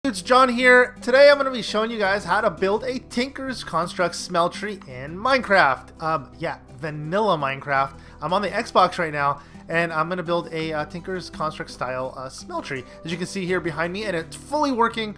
It's John here. Today I'm going to be showing you guys how to build a Tinker's Construct Smeltery in Minecraft. Yeah, vanilla Minecraft. I'm on the Xbox right now, and I'm going to build a Tinker's Construct style Smeltery. As you can see here behind me, and it's fully working.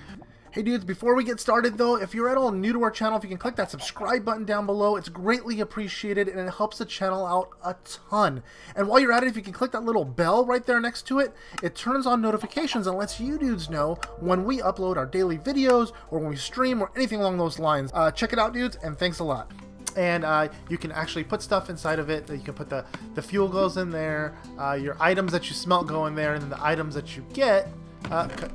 Hey dudes, before we get started though, if you're at all new to our channel, if you can click that subscribe button down below, it's greatly appreciated and it helps the channel out a ton. And while you're at it, if you can click that little bell right there next to it, it turns on notifications and lets you dudes know when we upload our daily videos or when we stream or anything along those lines. Check it out dudes, and thanks a lot. And you can actually put stuff inside of it. You can put the fuel goes in there, your items that you smelt go in there, and then the items that you get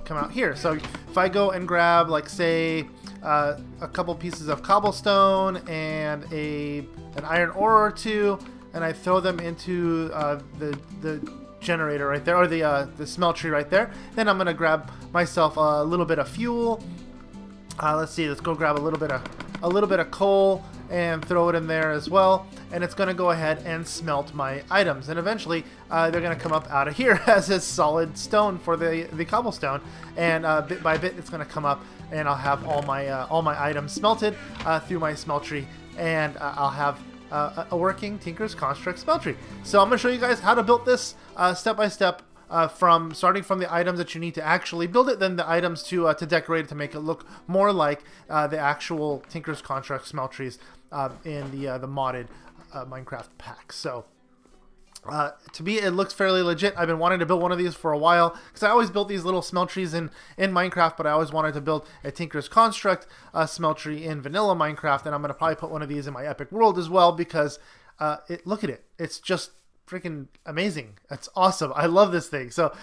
come out here. So if I go and grab, like, say a couple pieces of cobblestone and an iron ore or two, and I throw them into the generator right there, or the smeltery right there, then I'm gonna grab myself a little bit of fuel. Let's see, let's go grab a little bit of coal and throw it in there as well, and it's going to go ahead and smelt my items, and eventually they're going to come up out of here as a solid stone for the cobblestone, and bit by bit it's going to come up, and I'll have all my items smelted through my smeltery, and I'll have a working Tinker's Construct Smeltery. So I'm going to show you guys how to build this step by step. Starting from the items that you need to actually build it, then the items to decorate it to make it look more like the actual Tinker's Construct Smelteries in the modded Minecraft pack. So to me, it looks fairly legit. I've been wanting to build one of these for a while because I always built these little smelteries in Minecraft, but I always wanted to build a Tinker's Construct smeltery in vanilla Minecraft, and I'm going to probably put one of these in my epic world as well because look at it. It's just freaking amazing. That's awesome. I love this thing. So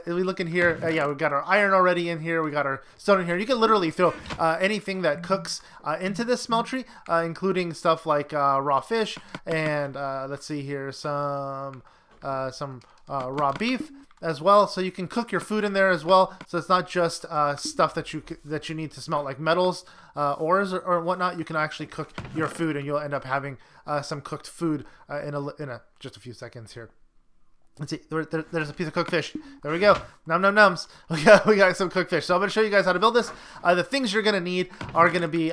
we look in here, yeah, we've got our iron already in here, we got our stone in here. You can literally throw anything that cooks into this smeltery, including stuff like raw fish, and let's see here, some raw beef as well, so you can cook your food in there as well. So it's not just stuff that you need to smelt, like metals, ores or whatnot. You can actually cook your food, and you'll end up having some cooked food in just a few seconds here. Let's see, there's a piece of cooked fish. There we go. Num num nums. We got some cooked fish. So I'm going to show you guys how to build this. The things you're going to need are going to be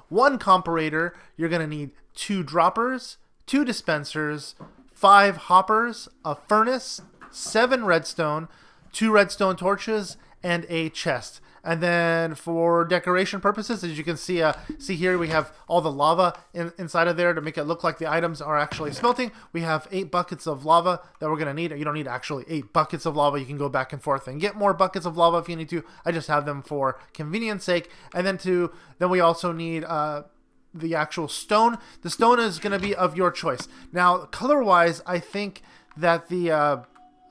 one comparator. You're going to need 2 droppers, 2 dispensers, 5 hoppers, a furnace, 7 redstone, 2 redstone torches, and a chest. And then for decoration purposes, as you can see here, we have all the lava inside of there to make it look like the items are actually smelting. We have 8 buckets of lava that we're going to need. You don't need actually 8 buckets of lava. You can go back and forth and get more buckets of lava if you need to. I just have them for convenience sake. And then we also need the actual stone. The stone is going to be of your choice. Now, color-wise, I think that the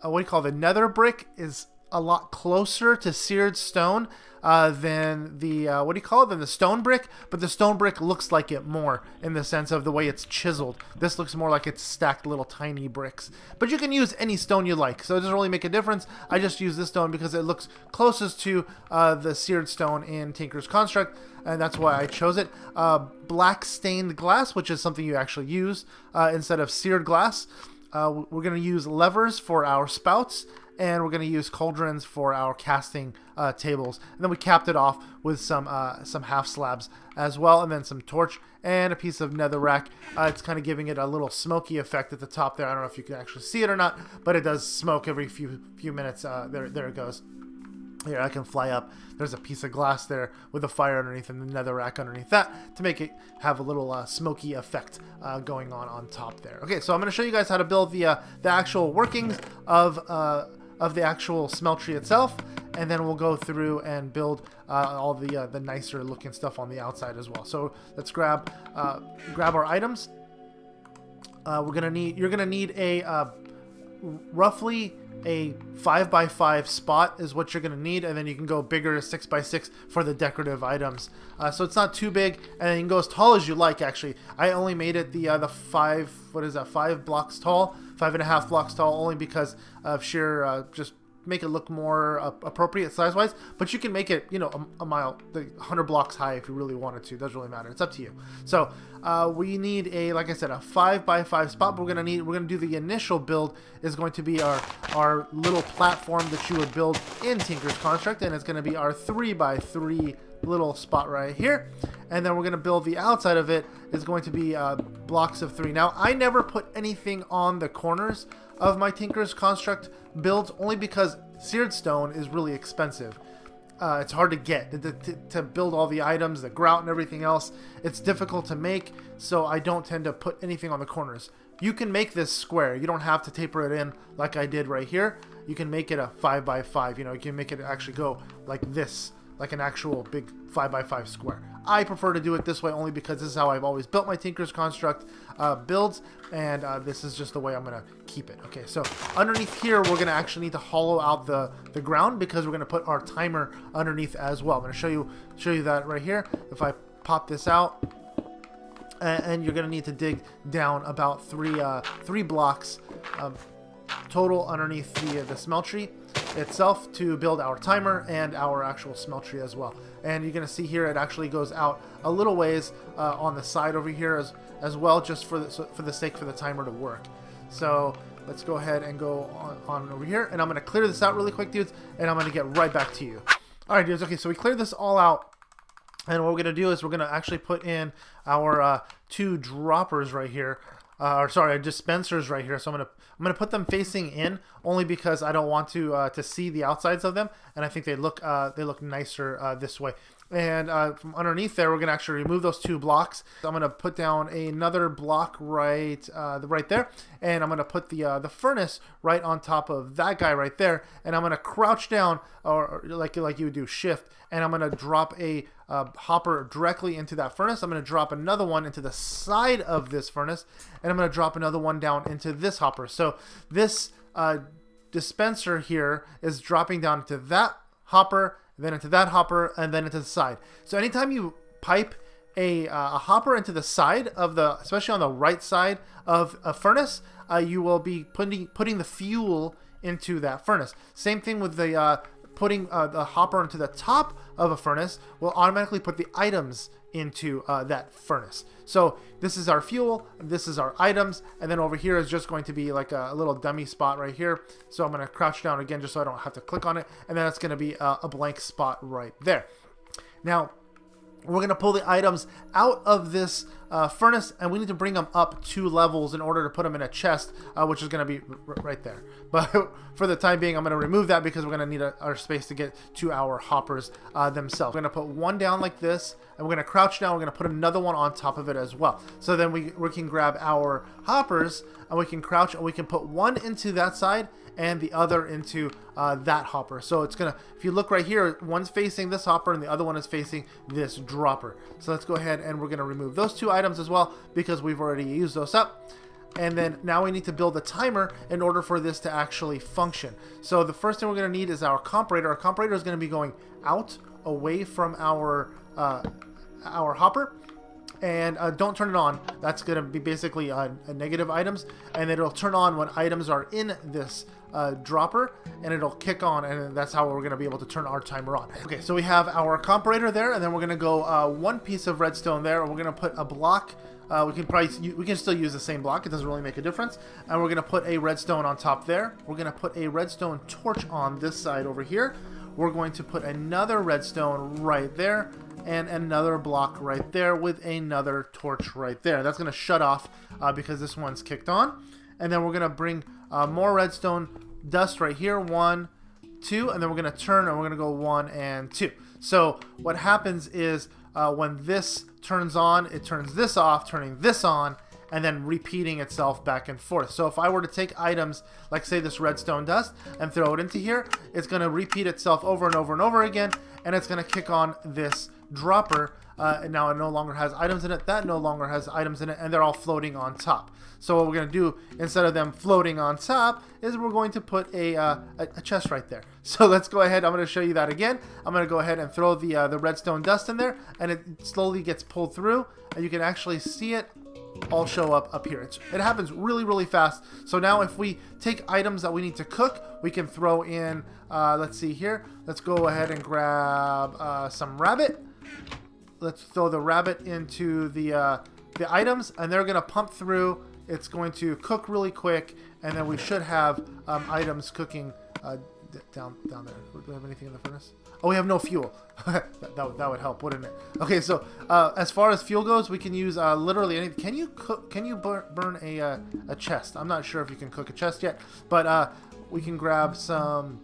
the nether brick is a lot closer to seared stone than the stone brick, but the stone brick looks like it more in the sense of the way it's chiseled. This looks more like it's stacked little tiny bricks, but you can use any stone you like, so it doesn't really make a difference. I just use this stone because it looks closest to the seared stone in Tinker's Construct, and that's why I chose it. Black stained glass, which is something you actually use instead of seared glass. We're going to use levers for our spouts, and we're going to use cauldrons for our casting tables. And then we capped it off with some half slabs as well, and then some torch and a piece of netherrack. It's kind of giving it a little smoky effect at the top there. I don't know if you can actually see it or not, but it does smoke every few minutes. There it goes. Here, I can fly up. There's a piece of glass there with a fire underneath and the netherrack underneath that to make it have a little smoky effect going on top there. Okay, so I'm going to show you guys how to build the actual workings of the actual smeltery itself, and then we'll go through and build all the nicer looking stuff on the outside as well. So let's grab our items. You're gonna need a roughly a 5x5 spot is what you're going to need, and then you can go bigger, 6x6 for the decorative items. So it's not too big, and you can go as tall as you like. Actually, I only made it the 5 blocks tall, 5.5 blocks tall, only because of sheer just make it look more appropriate size-wise, but you can make it, you know, a mile, 100 blocks high if you really wanted to. It doesn't really matter. It's up to you. So we need a, like I said, a 5x5 spot. But we're gonna do the initial build is going to be our little platform that you would build in Tinker's Construct, and it's going to be our 3x3 little spot right here. And then we're going to build the outside of it is going to be blocks of 3. Now, I never put anything on the corners of my Tinker's Construct builds, only because seared stone is really expensive. It's hard to get to build all the items, the grout and everything else. It's difficult to make, so I don't tend to put anything on the corners. You can make this square. You don't have to taper it in like I did right here. You can make it a 5x5. You know, you can make it actually go like this, like an actual big 5x5 square. I prefer to do it this way only because this is how I've always built my Tinker's Construct builds, and this is just the way I'm going to keep it. Okay, so underneath here, we're going to actually need to hollow out the ground because we're going to put our timer underneath as well. I'm going to show you that right here. If I pop this out, and you're going to need to dig down about three blocks total underneath the smeltery itself to build our timer and our actual smeltery as well. And you're going to see here it actually goes out a little ways on the side over here as well, just for the sake for the timer to work. So let's go ahead and go on over here, and I'm going to clear this out really quick, dudes, and I'm going to get right back to you. All right, dudes. Okay, so we cleared this all out. And what we're going to do is we're going to actually put in our 2 droppers right here. Or sorry, dispensers right here. So I'm gonna put them facing in, only because I don't want to see the outsides of them, and I think they look nicer this way. And from underneath there, we're gonna actually remove those 2 blocks. So I'm gonna put down another block right there, and I'm gonna put the furnace right on top of that guy right there. And I'm gonna crouch down, or like you would do, shift, and I'm gonna drop a hopper directly into that furnace. I'm gonna drop another one into the side of this furnace, and I'm gonna drop another one down into this hopper. So this dispenser here is dropping down into that hopper, then into that hopper, and then into the side. So anytime you pipe a hopper into the side of especially on the right side of a furnace, you will be putting the fuel into that furnace. Same thing with the putting the hopper into the top of a furnace will automatically put the items into that furnace. So this is our fuel, this is our items, and then over here is just going to be like a little dummy spot right here. So I'm going to crouch down again just so I don't have to click on it, and then it's going to be a blank spot right there. Now we're going to pull the items out of this furnace, and we need to bring them up 2 levels in order to put them in a chest, which is going to be right there. But for the time being, I'm going to remove that because we're going to need our space to get to our hoppers themselves. We're going to put one down like this, and we're going to crouch down. We're going to put another one on top of it as well. So then we can grab our hoppers, and we can crouch, and we can put one into that side and the other into that hopper. So it's gonna, if you look right here, one's facing this hopper and the other one is facing this dropper. So let's go ahead and we're gonna remove those 2 items as well because we've already used those up. And then now we need to build a timer in order for this to actually function. So the first thing we're gonna need is our comparator. Our comparator is gonna be going out away from our hopper. And don't turn it on. That's going to be basically a negative items, and it'll turn on when items are in this dropper, and it'll kick on, and that's how we're going to be able to turn our timer on. Okay, so we have our comparator there, and then we're going to go 1 piece of redstone there, and we're going to put a block. We can still use the same block. It doesn't really make a difference. And we're going to put a redstone on top there. We're going to put a redstone torch on this side over here. We're going to put another redstone right there, and another block right there with another torch right there. That's going to shut off because this one's kicked on. And then we're going to bring more redstone dust right here. 1, 2, and then we're going to turn, and we're going to go 1 and 2. So what happens is when this turns on, it turns this off, turning this on, and then repeating itself back and forth. So if I were to take items, like say this redstone dust, and throw it into here, it's going to repeat itself over and over and over again, and it's going to kick on this dropper, and now it no longer has items in it, that no longer has items in it, and they're all floating on top. So what we're going to do, instead of them floating on top, is we're going to put a chest right there. So let's go ahead, I'm going to show you that again. I'm going to go ahead and throw the redstone dust in there, and it slowly gets pulled through, and you can actually see it all show up here. It happens really, really fast. So now if we take items that we need to cook, we can throw in, let's see here. Let's go ahead and grab some rabbit. Let's throw the rabbit into the items, and they're going to pump through. It's going to cook really quick, and then we should have items cooking down there. Do we have anything in the furnace? Oh, we have no fuel. that would help, wouldn't it? Okay, so as far as fuel goes, we can use literally anything. Can you cook? Can you burn a chest? I'm not sure if you can cook a chest yet, but we can grab some.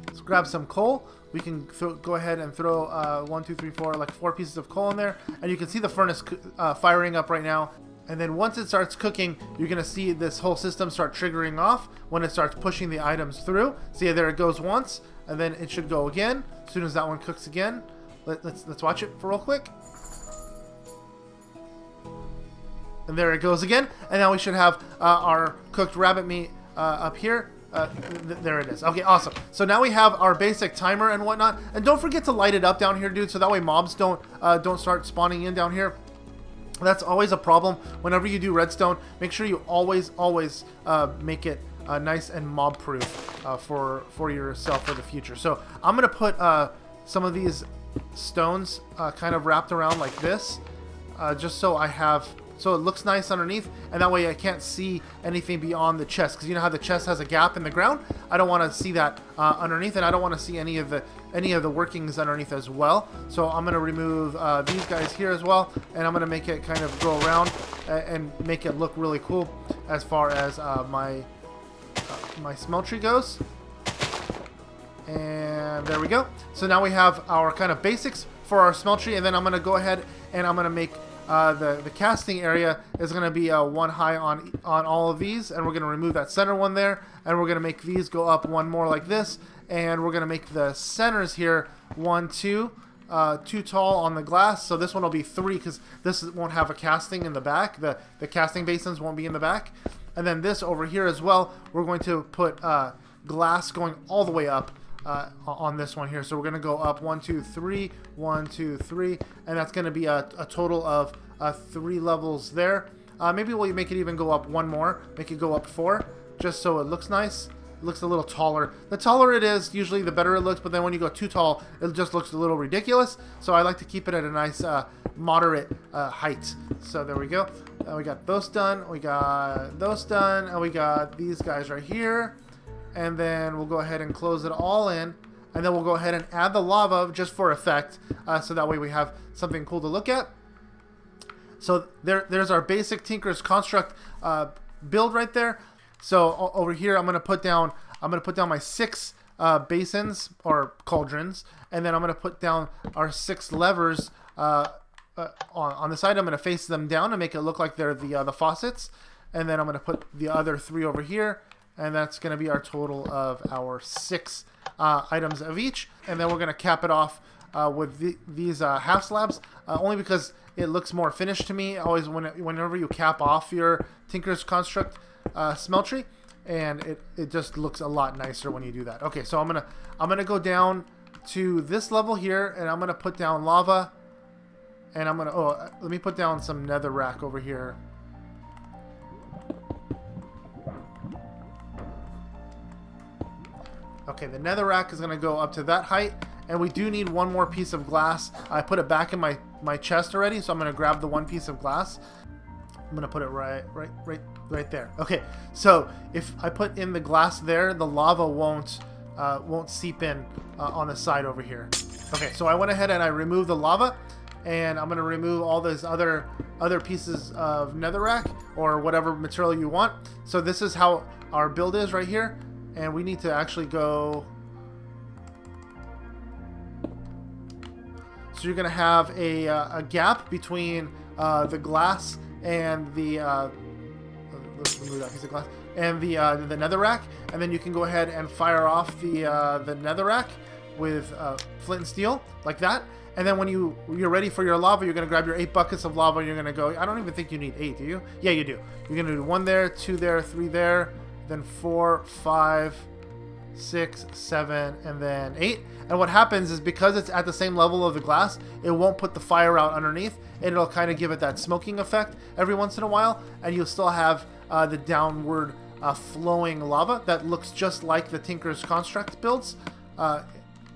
Let's grab some coal. We can go ahead and throw 1, 2, 3, 4, like 4 pieces of coal in there, and you can see the furnace firing up right now. And then once it starts cooking, you're going to see this whole system start triggering off when it starts pushing the items through. See, there it goes once, and then it should go again as soon as that one cooks again. Let's watch it for real quick. And there it goes again. And now we should have our cooked rabbit meat up here. There it is. Okay, awesome. So now we have our basic timer and whatnot. And don't forget to light it up down here, dude, so that way mobs don't start spawning in down here. That's always a problem whenever you do redstone. Make sure you always make it nice and mob proof for yourself for the future. So I'm gonna put some of these stones kind of wrapped around like this, just so it looks nice underneath, and that way I can't see anything beyond the chest, because you know how the chest has a gap in the ground. I don't want to see that underneath, and I don't want to see any of the workings underneath as well. So I'm going to remove these guys here as well, and I'm going to make it kind of go around and make it look really cool as far as my smeltery goes. And there we go. So now we have our kind of basics for our smeltery, and then I'm going to go ahead and I'm going to make the casting area is going to be 1 high on all of these, and we're going to remove that center one there, and we're going to make these go up 1 more like this, and we're going to make the centers here 1, 2 tall on the glass. So this one will be 3 because this won't have a casting in the back. The casting basins won't be in the back. And then this over here as well, we're going to put glass going all the way up on this one here. So we're going to go up 1, 2, 3, 1, 2, 3, and that's going to be a total of 3 levels there. Maybe we'll make it even go up 1 more, make it go up 4, just so it looks nice. It looks a little taller. The taller it is, usually the better it looks, but then when you go too tall, it just looks a little ridiculous. So I like to keep it at a nice moderate height. So there we go. We got those done, we got those done, and we got these guys right here. And then we'll go ahead and close it all in, and then we'll go ahead and add the lava just for effect, so that way we have something cool to look at. So there's our basic Tinker's Construct build right there. So over here I'm gonna put down my 6 basins or cauldrons, and then I'm gonna put down our 6 levers on the side. I'm gonna face them down and make it look like they're the faucets, and then I'm gonna put the other 3 over here. And that's going to be our total of our 6 items of each. And then we're going to cap it off with these half slabs, only because it looks more finished to me. Always whenever you cap off your Tinker's Construct smeltery, and it just looks a lot nicer when you do that. Okay, so I'm gonna go down to this level here, and I'm gonna put down lava, and I'm gonna let me put down some netherrack over here. Okay, the netherrack is going to go up to that height, and we do need 1 more piece of glass. I put it back in my chest already, so I'm going to grab the 1 piece of glass. I'm going to put it right there. Okay, so if I put in the glass there, the lava won't seep in on the side over here. Okay, so I went ahead and I removed the lava, and I'm going to remove all those other pieces of netherrack or whatever material you want. So this is how our build is right here. And we need to actually go. So you're going to have a gap between the glass and the let's remove that piece of glass and the netherrack, and then you can go ahead and fire off the netherrack with flint and steel like that. And then when you're ready for your lava, you're going to grab your 8 buckets of lava, and you're going to go. I don't even think you need 8, do you? Yeah, you do. You're going to do 1 there, 2 there, 3 there. Then 4, 5, 6, 7, and then 8. And what happens is because it's at the same level of the glass, it won't put the fire out underneath, and it'll kind of give it that smoking effect every once in a while, and you'll still have the downward flowing lava that looks just like the Tinker's Construct builds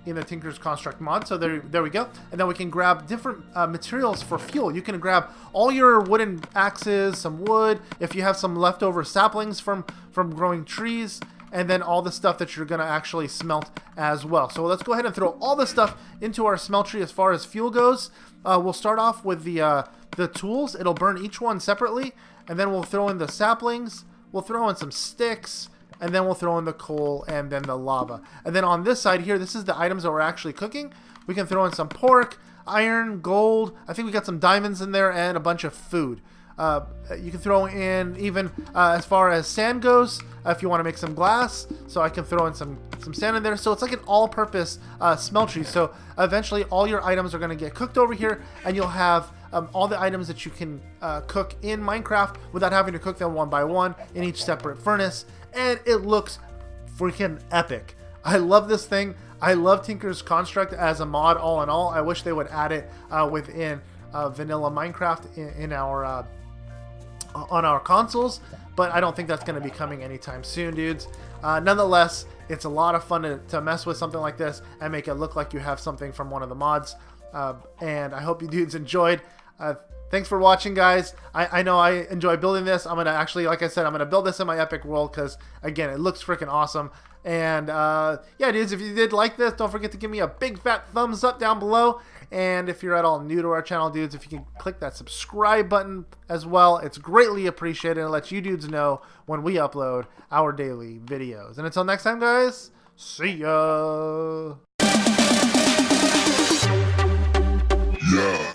in the Tinker's Construct mod. So there we go. And then we can grab different materials for fuel. You can grab all your wooden axes, some wood, if you have some leftover saplings from growing trees, and then all the stuff that you're going to actually smelt as well. So let's go ahead and throw all this stuff into our smeltery as far as fuel goes. We'll start off with the tools. It'll burn each one separately, and then we'll throw in the saplings, we'll throw in some sticks, and then we'll throw in the coal and then the lava. And then on this side here, this is the items that we're actually cooking. We can throw in some pork, iron, gold. I think we got some diamonds in there and a bunch of food. You can throw in even as far as sand goes if you want to make some glass. So I can throw in some sand in there. So it's like an all-purpose smeltery. So eventually all your items are going to get cooked over here, and you'll have all the items that you can cook in Minecraft without having to cook them one by one in each separate furnace. And it looks freaking epic. I love this thing. I love Tinker's Construct as a mod all in all. I wish they would add it within vanilla Minecraft in our on our consoles, but I don't think that's going to be coming anytime soon, dudes. Nonetheless, it's a lot of fun to mess with something like this and make it look like you have something from one of the mods. And I hope you dudes enjoyed. Thanks for watching, guys. I know I enjoy building this. I'm going to actually, like I said, I'm going to build this in my epic world because, again, it looks freaking awesome. And yeah, dudes, if you did like this, don't forget to give me a big fat thumbs up down below. And if you're at all new to our channel, dudes, if you can click that subscribe button as well, it's greatly appreciated. It lets you dudes know when we upload our daily videos. And until next time, guys, see ya. Yeah.